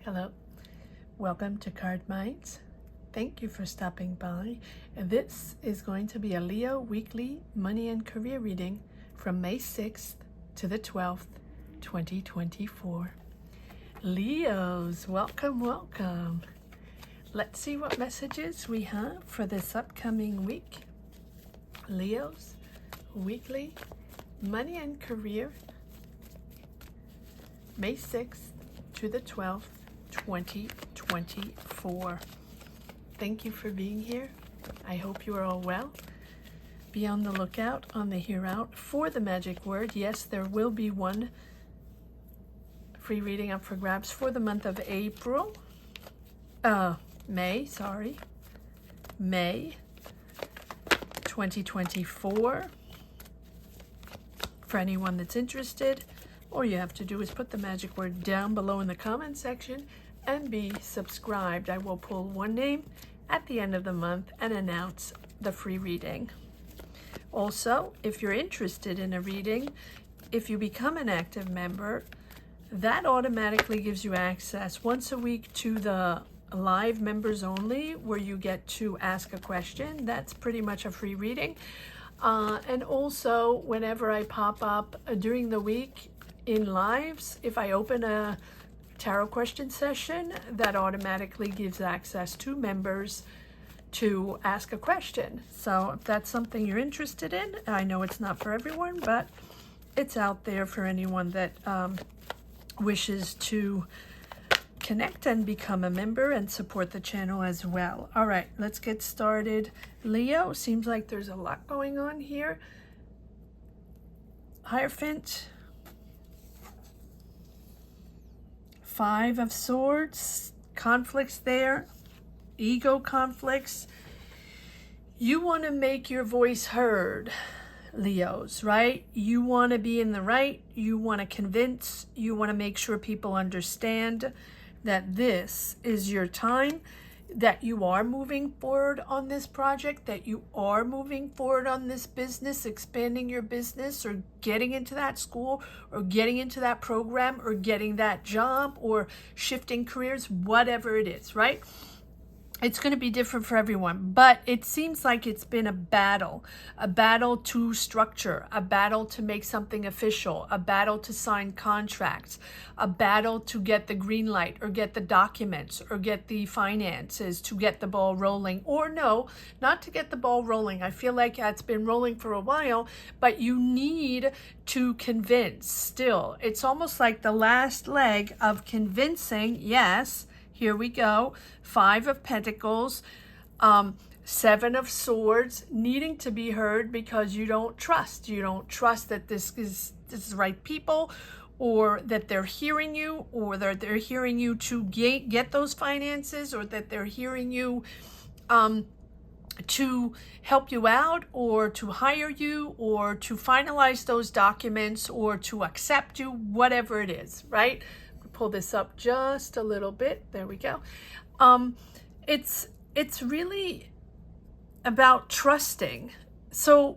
Hello, welcome to Card Minds. Thank you for stopping by. This is going to be a Leo weekly money and career reading from May 6th to the 12th, 2024. Leos, welcome. Let's see what messages we have for this upcoming week. Leos, weekly money and career, May 6th to the 12th, 2024. Thank you for being here. I hope you are all well. Be on the lookout on the here out for the magic word. Yes, there will be one free reading up for grabs for the month of May 2024. For anyone that's interested, all you have to do is put the magic word down below in the comment section and be subscribed. I will pull one name at the end of the month and announce the free reading. Also, if you're interested in a reading, if you become an active member, that automatically gives you access once a week to the live members only, where you get to ask a question. That's pretty much a free reading. And also, whenever I pop up during the week in lives, if I open a tarot question session, that automatically gives access to members to ask a question. So if that's something you're interested in, I know it's not for everyone, but it's out there for anyone that wishes to connect and become a member and support the channel as well. All right, let's get started. Leo, seems like there's a lot going on here. Hierophant, Five of Swords, conflicts there, ego conflicts. You want to make your voice heard, Leos, right? You want to be in the right. You want to convince. You want to make sure people understand that this is your time, that you are moving forward on this project, that you are moving forward on this business, expanding your business, or getting into that school, or getting into that program, or getting that job, or shifting careers, whatever it is, right? It's going to be different for everyone, but it seems like it's been a battle to structure, a battle to make something official, a battle to sign contracts, a battle to get the green light, or get the documents, or get the finances, to get the ball rolling, or no, not to get the ball rolling. I feel like it's been rolling for a while, but you need to convince still. It's almost like the last leg of convincing. Yes, here we go. Five of Pentacles, Seven of Swords, needing to be heard because you don't trust. You don't trust that this is the right people, or that they're hearing you, or that they're hearing you to get those finances, or that they're hearing you to help you out, or to hire you, or to finalize those documents, or to accept you, whatever it is, right? Pull this up just a little bit. There we go. It's really about trusting. So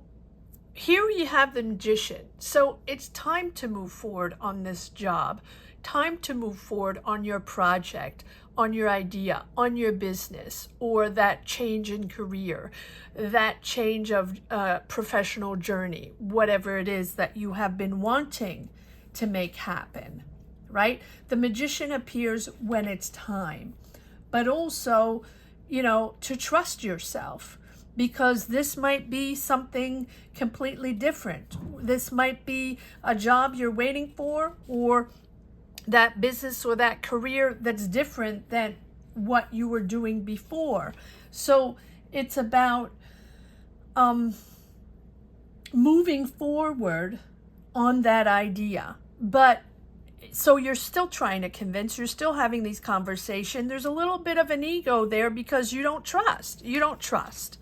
here you have the Magician. So it's time to move forward on this job, time to move forward on your project, on your idea, on your business, or that change in career, that change of professional journey, whatever it is that you have been wanting to make happen. Right? The Magician appears when it's time, but also, to trust yourself, because this might be something completely different. This might be a job you're waiting for, or that business or that career that's different than what you were doing before. So it's about moving forward on that idea. But so you're still trying to convince, you're still having these conversations. There's a little bit of an ego there because you don't trust. You don't trust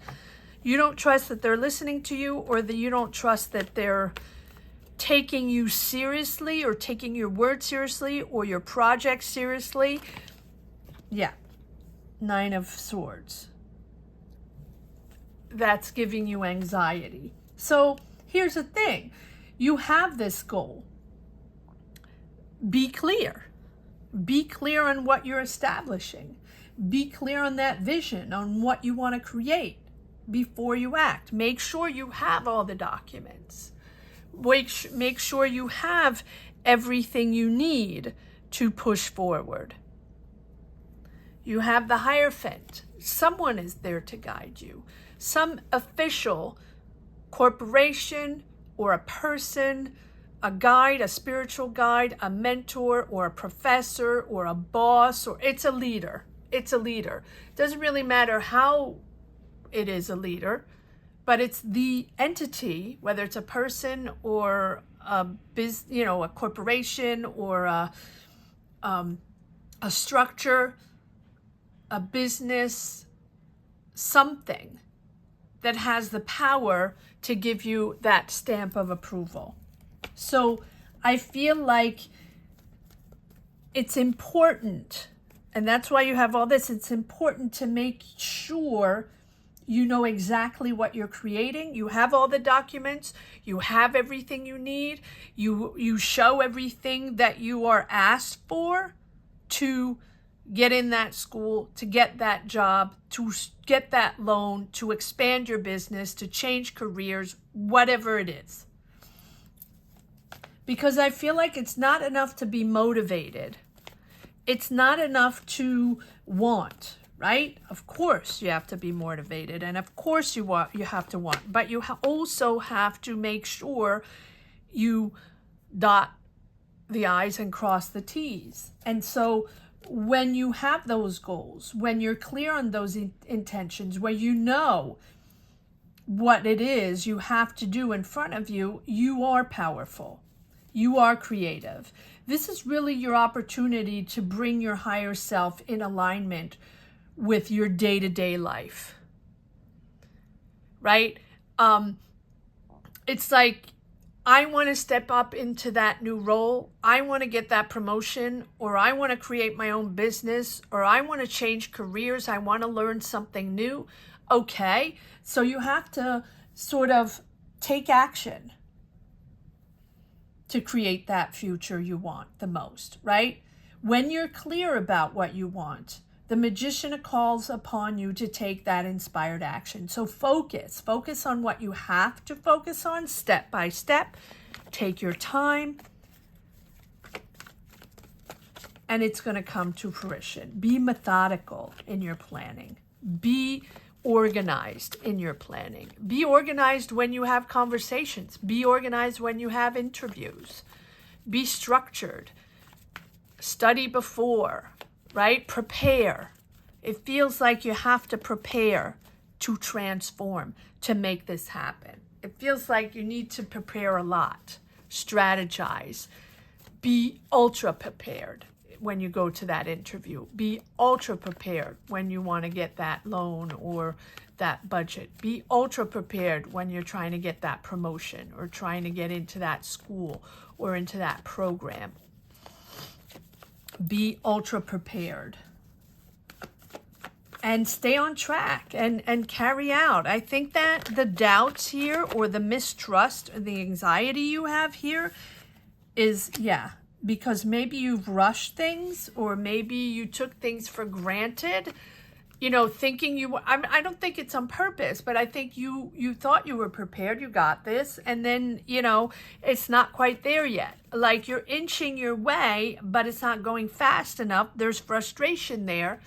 that they're listening to you, or that you don't trust that they're taking you seriously, or taking your word seriously, or your project seriously. Yeah. Nine of Swords. That's giving you anxiety. So here's the thing. You have this goal. Be clear. Be clear on what you're establishing. Be clear on that vision, on what you want to create before you act. Make sure you have all the documents. Make sure you have everything you need to push forward. You have the Hierophant. Someone is there to guide you. Some official corporation or a person, a guide, a spiritual guide, a mentor or a professor or a boss, or it's a leader. It's a leader. It doesn't really matter how it is a leader, but it's the entity, whether it's a person or a a corporation or a structure, a business, something that has the power to give you that stamp of approval. So I feel like it's important, and that's why you have all this. It's important to make sure you know exactly what you're creating. You have all the documents. You have everything you need. You show everything that you are asked for to get in that school, to get that job, to get that loan, to expand your business, to change careers, whatever it is. Because I feel like it's not enough to be motivated. It's not enough to want, right? Of course you have to be motivated, and of course you have to want, but you also have to make sure you dot the I's and cross the T's. And so when you have those goals, when you're clear on those intentions, where you know what it is you have to do in front of you, you are powerful. You are creative. This is really your opportunity to bring your higher self in alignment with your day-to-day life, right? It's like, I want to step up into that new role. I want to get that promotion, or I want to create my own business, or I want to change careers. I want to learn something new. Okay, so you have to sort of take action to create that future you want the most, right? When you're clear about what you want, the magician calls upon you to take that inspired action. So focus on what you have to focus on step by step. Take your time, and it's going to come to fruition. Be methodical in your planning. Be organized in your planning. Be organized when you have conversations. Be organized when you have interviews. Be structured. Study before, right? Prepare. It feels like you have to prepare to transform, to make this happen. It feels like you need to prepare a lot. Strategize. Be ultra prepared when you go to that interview. Be ultra prepared when you want to get that loan or that budget. Be ultra prepared when you're trying to get that promotion or trying to get into that school or into that program. Be ultra prepared. And stay on track and carry out. I think that the doubts here, or the mistrust, or the anxiety you have here is, because maybe you've rushed things, or maybe you took things for granted, thinking I don't think it's on purpose, but I think you thought you were prepared, you got this, and then, it's not quite there yet. Like, you're inching your way, but it's not going fast enough. There's frustration there.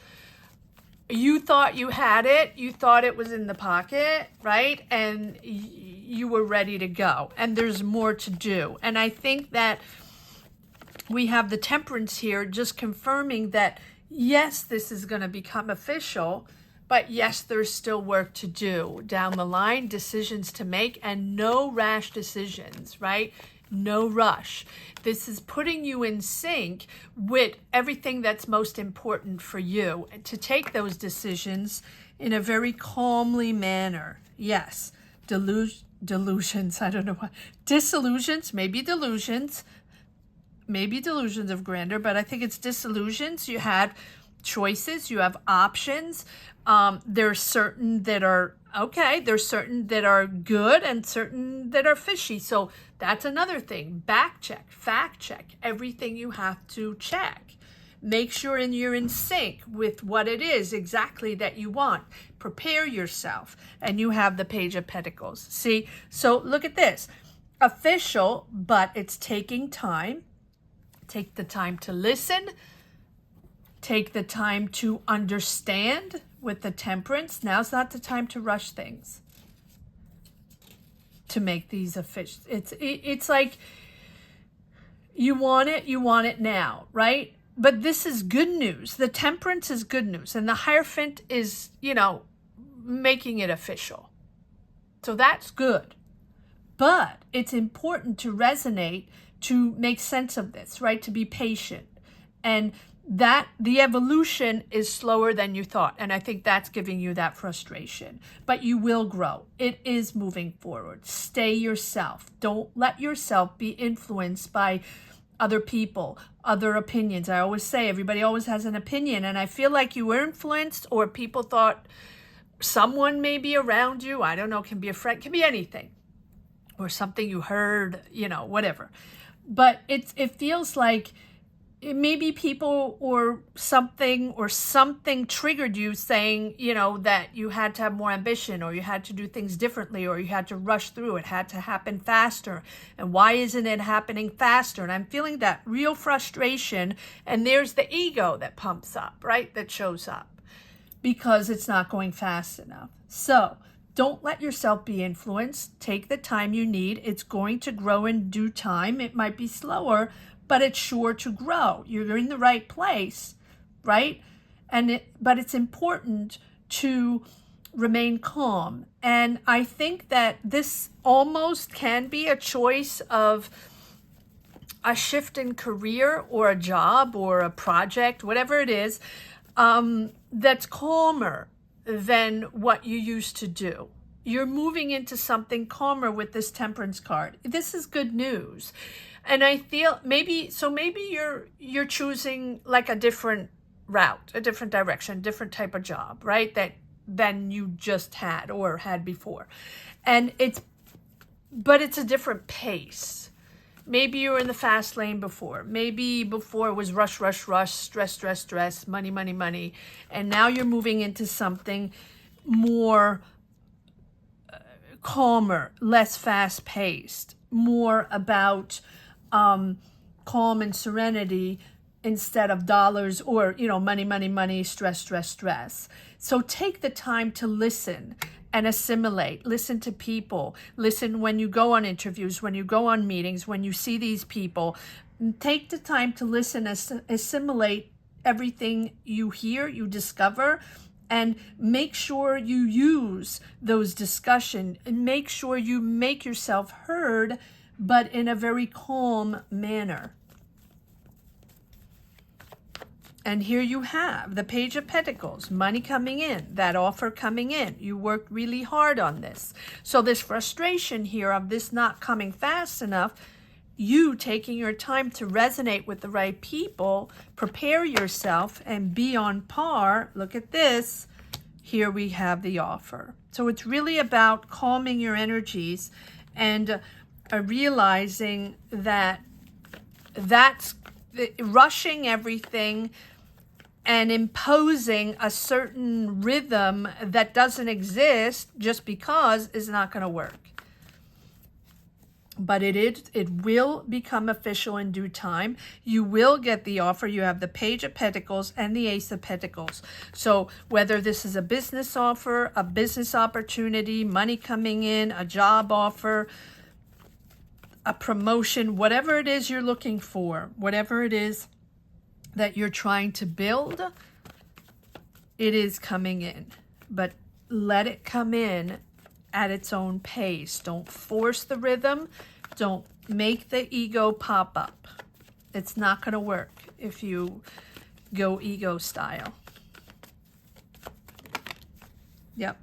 You thought you had it. You thought it was in the pocket, right? And you were ready to go. And there's more to do. And I think that we have the Temperance here just confirming that, yes, this is going to become official, but yes, there's still work to do down the line, decisions to make, and no rash decisions, right? No rush. This is putting you in sync with everything that's most important for you, to take those decisions in a very calmly manner. Yes, delusions, I don't know what. Disillusions, maybe delusions of grandeur, but I think it's disillusions. You had choices, you have options. There's certain that are okay, there's certain that are good and certain that are fishy. So that's another thing. Back check, fact check, everything you have to check. Make sure you're in sync with what it is exactly that you want. Prepare yourself. And you have the Page of Pentacles. See, so look at this. Official, but it's taking time. Take the time to listen. Take the time to understand with the Temperance. Now's not the time to rush things. To make these official. It's like you want it now, right? But this is good news. The Temperance is good news. And the Hierophant is, making it official. So that's good. But it's important to resonate, to make sense of this, right? To be patient. And that the evolution is slower than you thought. And I think that's giving you that frustration. But you will grow. It is moving forward. Stay yourself. Don't let yourself be influenced by other people, other opinions. I always say everybody always has an opinion, and I feel like you were influenced, or people thought someone may be around you. I don't know, can be a friend, can be anything, or something you heard, whatever. But it feels like maybe people or something triggered you saying, that you had to have more ambition, or you had to do things differently, or you had to rush through. It had to happen faster. And why isn't it happening faster? And I'm feeling that real frustration. And there's the ego that pumps up, right? That shows up because it's not going fast enough. So don't let yourself be influenced. Take the time you need. It's going to grow in due time. It might be slower, but it's sure to grow. You're in the right place, right? But it's important to remain calm. And I think that this almost can be a choice of a shift in career or a job or a project, whatever it is, that's calmer than what you used to do. You're moving into something calmer with this Temperance card. This is good news. And I feel maybe you're choosing like a different route, a different direction, different type of job, right? Than you just had or had before. But it's a different pace. Maybe you were in the fast lane before. Maybe before it was rush, rush, rush, stress, stress, stress, money, money, money. And now you're moving into something more calmer, less fast paced, more about calm and serenity instead of dollars or, money, money, money, stress, stress, stress. So take the time to listen and assimilate. Listen to people. Listen when you go on interviews, when you go on meetings, when you see these people. Take the time to listen, assimilate everything you hear, you discover, and make sure you use those discussions and make sure you make yourself heard, but in a very calm manner. And here you have the Page of Pentacles, money coming in, that offer coming in. You worked really hard on this. So this frustration here of this not coming fast enough, you taking your time to resonate with the right people, prepare yourself and be on par. Look at this. Here we have the offer. So it's really about calming your energies and realizing that that's rushing everything and imposing a certain rhythm that doesn't exist just because is not going to work. But it will become official in due time. You will get the offer. You have the Page of Pentacles and the Ace of Pentacles. So whether this is a business offer, a business opportunity, money coming in, a job offer, a promotion, whatever it is you're looking for, whatever it is that you're trying to build, it is coming in. But let it come in at its own pace. Don't force the rhythm. Don't make the ego pop up. It's not going to work if you go ego style. Yep.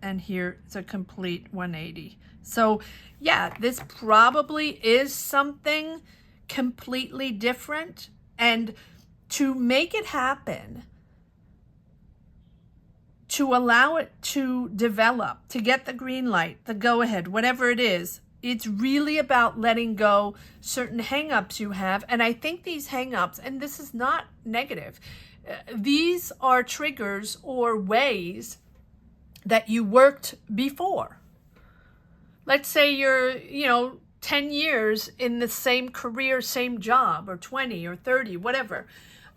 And here it's a complete 180. So yeah, this probably is something completely different. And to make it happen, to allow it to develop, to get the green light, the go ahead, whatever it is, It's really about letting go certain hang-ups you have. And I think these hang-ups, and this is not negative, these are triggers or ways that you worked before. Let's say you're, 10 years in the same career, same job, or 20 or 30, whatever.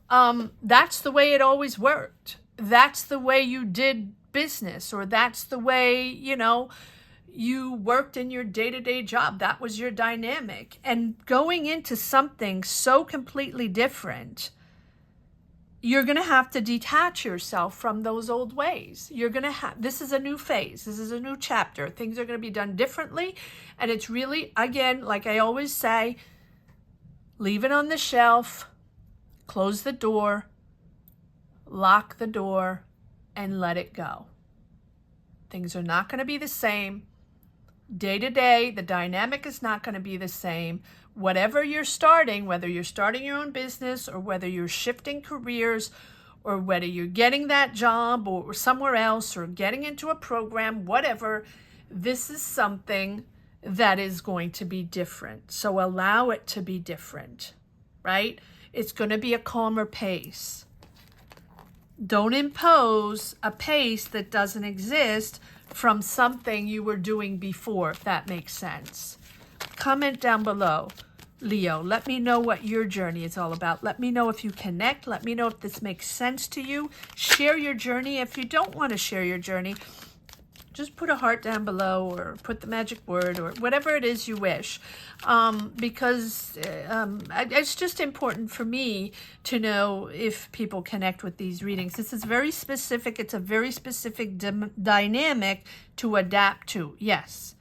That's the way it always worked. That's the way you did business, or that's the way, you worked in your day-to-day job. That was your dynamic. And going into something so completely different, you're going to have to detach yourself from those old ways. You're going to have, this is a new phase. This is a new chapter. Things are going to be done differently. And it's really, again, like I always say, leave it on the shelf, close the door, lock the door, and let it go. Things are not going to be the same. Day to day, the dynamic is not going to be the same. Whatever you're starting, whether you're starting your own business or whether you're shifting careers or whether you're getting that job or somewhere else or getting into a program, whatever, this is something that is going to be different. So allow it to be different, right? It's going to be a calmer pace. Don't impose a pace that doesn't exist from something you were doing before, if that makes sense. Comment down below, Leo. Let me know what your journey is all about. Let me know if you connect. Let me know if this makes sense to you. Share your journey. If you don't want to share your journey, just put a heart down below or put the magic word or whatever it is you wish. Because it's just important for me to know if people connect with these readings. This is very specific. It's a very specific dynamic to adapt to. Yes.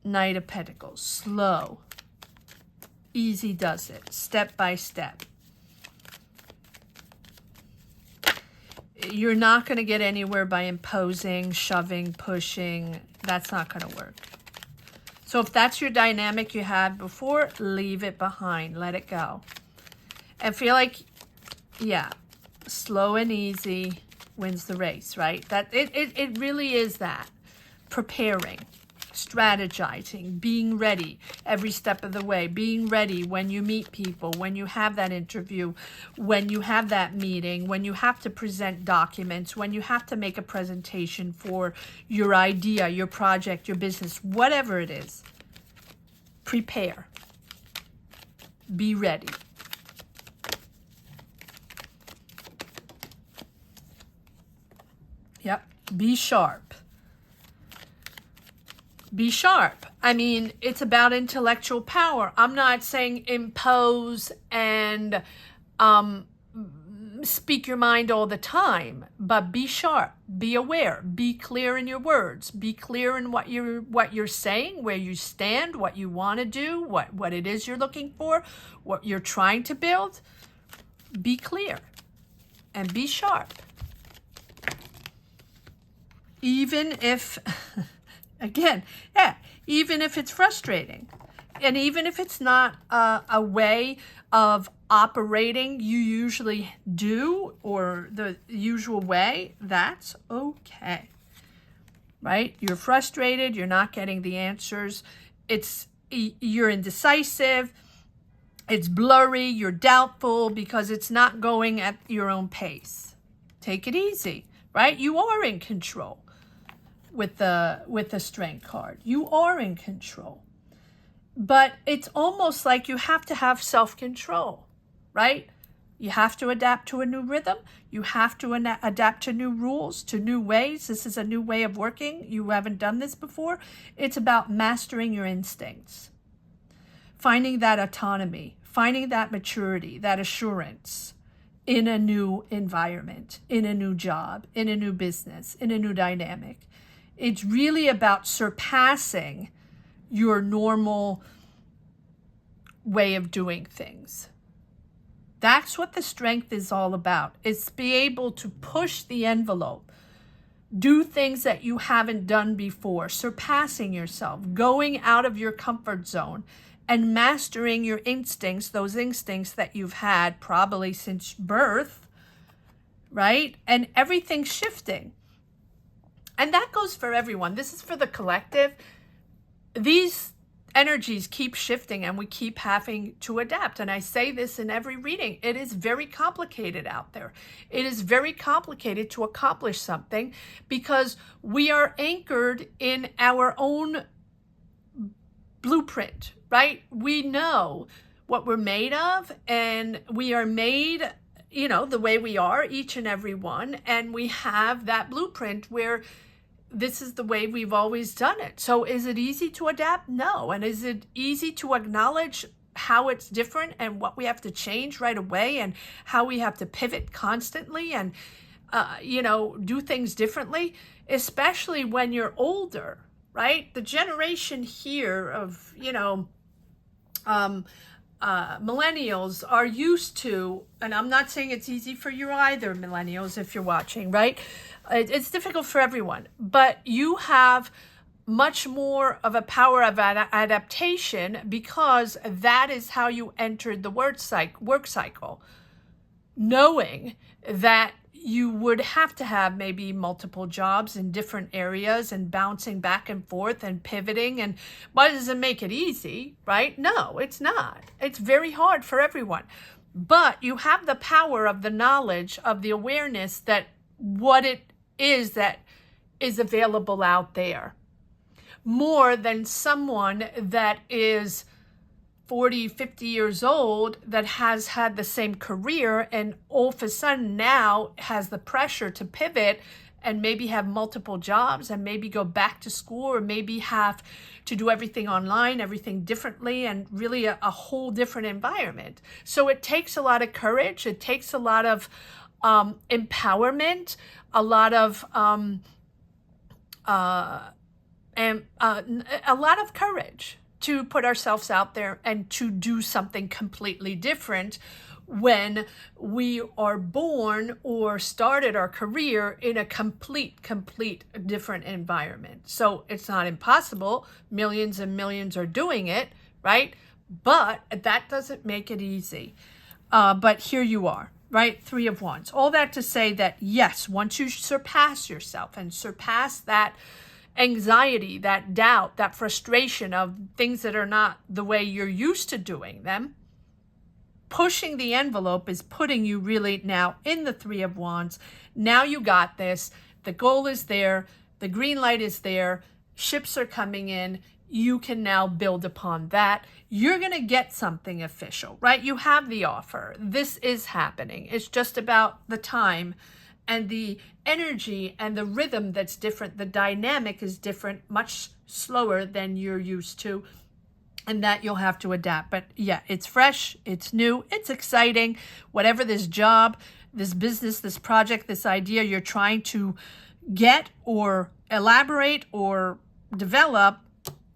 Knight of Pentacles. Slow. Easy does it. Step by step. You're not going to get anywhere by imposing, shoving, pushing. That's not going to work. So if that's your dynamic you had before, leave it behind. Let it go. And feel like, yeah, slow and easy wins the race, right? That it really is that. Preparing, strategizing, being ready every step of the way, being ready when you meet people, when you have that interview, when you have that meeting, when you have to present documents, when you have to make a presentation for your idea, your project, your business, whatever it is. Prepare. Be ready. Yep. Be sharp. Be sharp. I mean, it's about intellectual power. I'm not saying impose and speak your mind all the time, but be sharp, be aware, be clear in your words, be clear in what you're saying, where you stand, what you want to do, what it is you're looking for, what you're trying to build. Be clear and be sharp. Even if again, yeah, even if it's frustrating and even if it's not a way of operating you usually do or the usual way, that's okay, right? You're frustrated, you're not getting the answers, you're indecisive, it's blurry, you're doubtful because it's not going at your own pace. Take it easy, right? You are in control. With the Strength card, you are in control, but it's almost like you have to have self-control, right? You have to adapt to a new rhythm. You have to adapt to new rules, to new ways. This is a new way of working. You haven't done this before. It's about mastering your instincts, finding that autonomy, finding that maturity, that assurance in a new environment, in a new job, in a new business, in a new dynamic. It's really about surpassing your normal way of doing things. That's what the Strength is all about. It's be able to push the envelope, do things that you haven't done before, surpassing yourself, going out of your comfort zone and mastering your instincts, those instincts that you've had probably since birth, right? And everything's shifting. And that goes for everyone. This is for the collective. these energies keep shifting and we keep having to adapt. And I say this in every reading. It is very complicated out there. It is very complicated to accomplish something because we are anchored in our own blueprint, right? We know what we're made of, and we are made, you know, the way we are, each and every one. And we have that blueprint where this is the way we've always done it. So is it easy to adapt? No. And is it easy to acknowledge how it's different and what we have to change right away and how we have to pivot constantly and, you know, do things differently, especially when you're older, right? The generation here of, you know, millennials are used to, and I'm not saying it's easy for you either, millennials, if you're watching, right? It's difficult for everyone, but you have much more of a power of adaptation because that is how you entered the work cycle, knowing that you would have to have maybe multiple jobs in different areas and bouncing back and forth and pivoting. And why does it make it easy, right? No, it's not. It's very hard for everyone. But you have the power of the knowledge, of the awareness that what it is that is available out there. More than someone that is 40, 50 years old that has had the same career and all of a sudden now has the pressure to pivot and maybe have multiple jobs and maybe go back to school or maybe have to do everything online, everything differently, and really a whole different environment. So it takes a lot of courage. It takes a lot of empowerment, a lot of courage to put ourselves out there and to do something completely different when we are born or started our career in a complete different environment. So it's not impossible. Millions and millions are doing it, right? But that doesn't make it easy. But here you are, right? 3 of Wands. All that to say that, yes, once you surpass yourself and surpass that anxiety, that doubt, that frustration of things that are not the way you're used to doing them, pushing the envelope is putting you really now in the 3 of Wands. Now you got this. The goal is there. The green light is there. Ships are coming in. You can now build upon that. You're going to get something official, right? You have the offer. This is happening. It's just about the time and the energy and the rhythm that's different. The dynamic is different, much slower than you're used to, and that you'll have to adapt. But yeah, it's fresh, it's new, it's exciting. Whatever this job, this business, this project, this idea you're trying to get or elaborate or develop,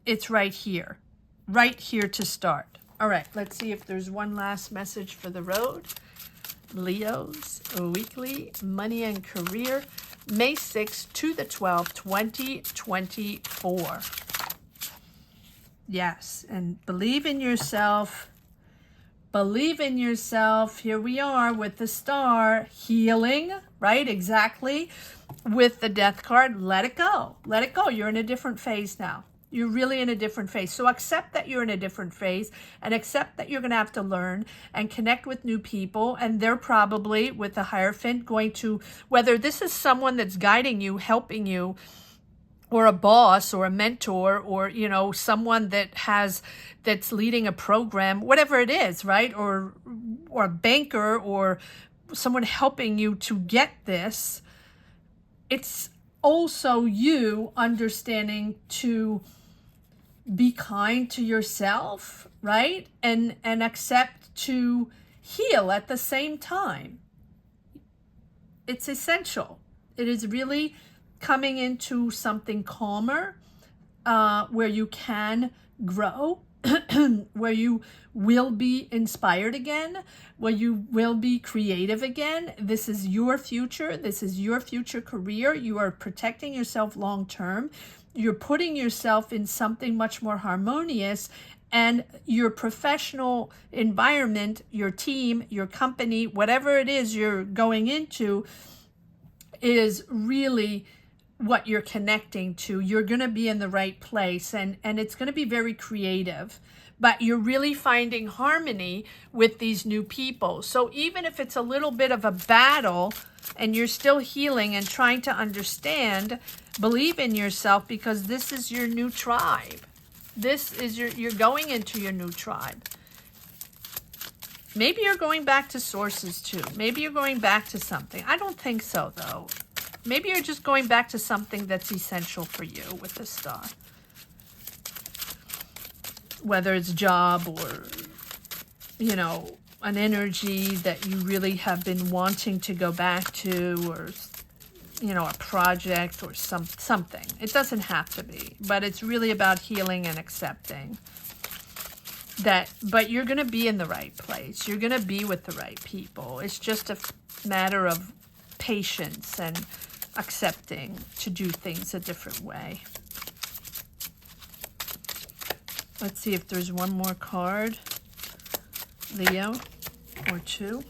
it's right here to start. All right, let's see if there's one last message for the road. Leo's weekly money and career, May 6th to the 12th, 2024. Yes, and believe in yourself. Believe in yourself. Here we are with the star, healing, right? Exactly. With the death card, let it go. Let it go. You're in a different phase now. You're really in a different phase. So accept that you're in a different phase and accept that you're going to have to learn and connect with new people. And they're probably, with the Hierophant, going to, whether this is someone that's guiding you, helping you, or a boss or a mentor or, you know, someone that's leading a program, whatever it is, right? Or a banker or someone helping you to get this. It's also you understanding to be kind to yourself, right? And accept to heal at the same time. It's essential. It is really coming into something calmer, where you can grow, where you will be inspired again, where you will be creative again. This is your future. This is your future career. You are protecting yourself long term. You're putting yourself in something much more harmonious, and your professional environment, your team, your company, whatever it is you're going into, is really what you're connecting to. You're going to be in the right place, and it's going to be very creative, but you're really finding harmony with these new people. So even if it's a little bit of a battle and you're still healing and trying to understand, believe in yourself, because this is your new tribe. This is you're going into your new tribe. Maybe you're going back to sources too. Maybe you're going back to something. I don't think so though. Maybe you're just going back to something that's essential for you with this star. Whether it's job or, you know, an energy that you really have been wanting to go back to, or, you know, a project or something. It doesn't have to be, but it's really about healing and accepting that. But you're going to be in the right place. You're going to be with the right people. It's just a matter of patience and accepting to do things a different way. Let's see if there's one more card, Leo, or two.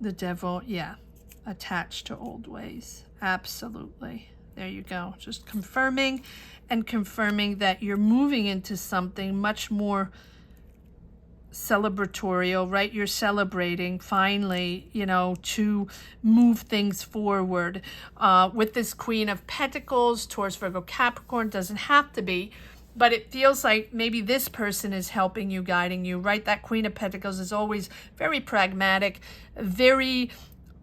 The Devil, yeah, attached to old ways. Absolutely. There you go. Just confirming and confirming that you're moving into something much more celebratorial, right? You're celebrating finally, you know, to move things forward. With this Queen of Pentacles, Taurus, Virgo, Capricorn, doesn't have to be, but it feels like maybe this person is helping you, guiding you, right? That Queen of Pentacles is always very pragmatic, very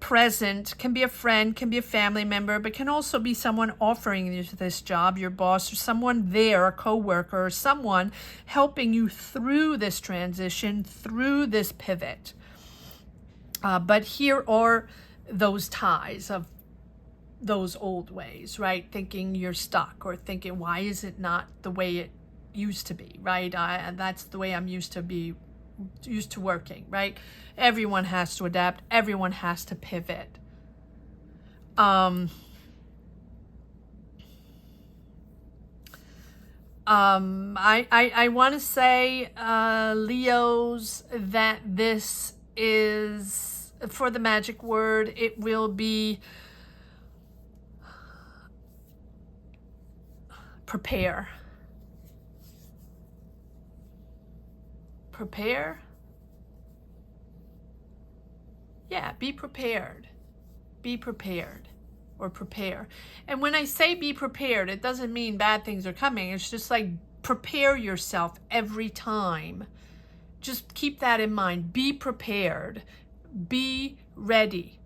present, can be a friend, can be a family member, but can also be someone offering you this job, your boss, or someone there, a co-worker, or someone helping you through this transition, through this pivot. But here are those ties of those old ways, right? Thinking you're stuck, or thinking, why is it not the way it used to be, right? And that's the way I'm used to working, right? Everyone has to adapt. Everyone has to pivot. I want to say, Leos, that this is, for the magic word, it will be prepare. Prepare? Yeah, be prepared. Be prepared, or prepare. And when I say be prepared, it doesn't mean bad things are coming. It's just like prepare yourself every time. Just keep that in mind. Be prepared. Be ready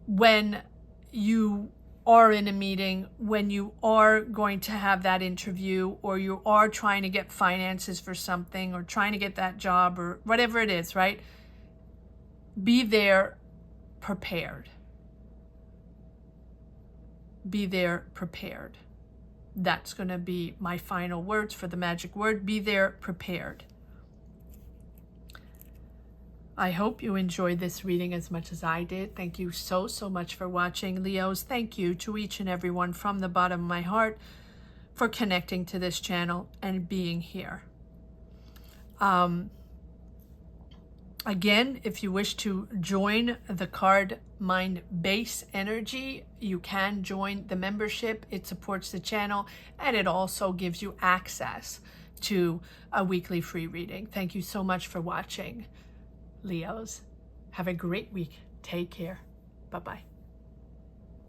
when you are in a meeting, when you are going to have that interview, or you are trying to get finances for something, or trying to get that job, or whatever it is, right? Be there prepared. Be there prepared. That's going to be my final words for the magic word. Be there prepared. I hope you enjoyed this reading as much as I did. Thank you so much for watching, Leos. Thank you to each and everyone from the bottom of my heart for connecting to this channel and being here. Again, if you wish to join the Card Mind Base Energy, you can join the membership. It supports the channel, and it also gives you access to a weekly free reading. Thank you so much for watching, Leos. Have a great week. Take care. Bye-bye.